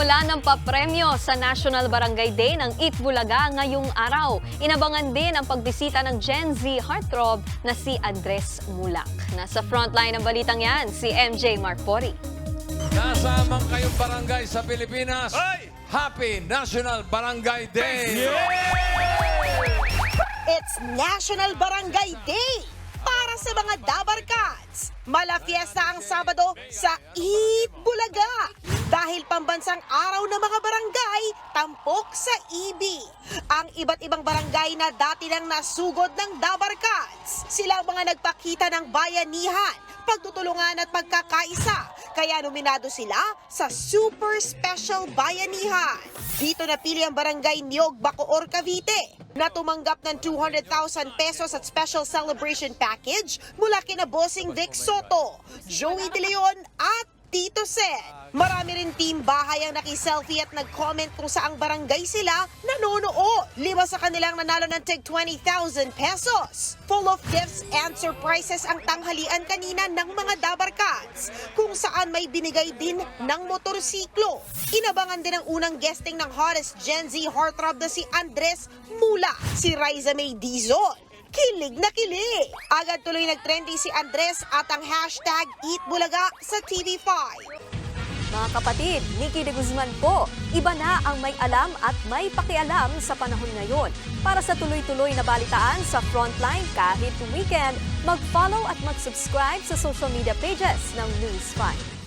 Magmumula ng papremyo sa National Barangay Day ng Eat Bulaga ngayong araw. Inabangan din ang pagbisita ng Gen Z heartthrob na si Andres Mulak. Nasa frontline ng balitang yan, si MJ Marpori. Nasamang kayong barangay sa Pilipinas. Happy National Barangay Day! It's National Barangay Day para sa mga Dabar Cats. Mala fiesta ang Sabado sa Eat Bulaga. Dahil pambansang araw ng mga barangay, tampok sa EB. Ang iba't ibang barangay na dati nang nasugod ng Dabar Cats. Sila ang mga nagpakita ng bayanihan, pagtutulungan at pagkakaisa. Kaya nominado sila sa Super Special Bayanihan. Dito napili ang barangay Niog, Bacoor, Cavite na tumanggap ng 200,000 pesos at special celebration package mula kina Bossing Vic Soto, Joey De Leon at Tito Sen. Marami rin team bahay ang nakiselfie at nag-comment kung saang barangay sila nanonood. 5 sa kanilang nanalo ng tig 20,000 pesos. Full of gifts and surprises ang tanghalian kanina ng mga Dabar Cats, kung saan may binigay din ng motorsiklo. Inabangan din ang unang guesting ng hottest Gen Z heartthrob na si Andres Mulak, si Riza May Dizon. Kilig na kilig! Agad tuloy nag-trending si Andres at ang hashtag EatBulaga sa TV5. Mga kapatid, Nikki de Guzman po. Iba na ang may alam at may pakialam sa panahon ngayon. Para sa tuloy-tuloy na balitaan sa Frontline kahit weekend, mag-follow at mag-subscribe sa social media pages ng News 5.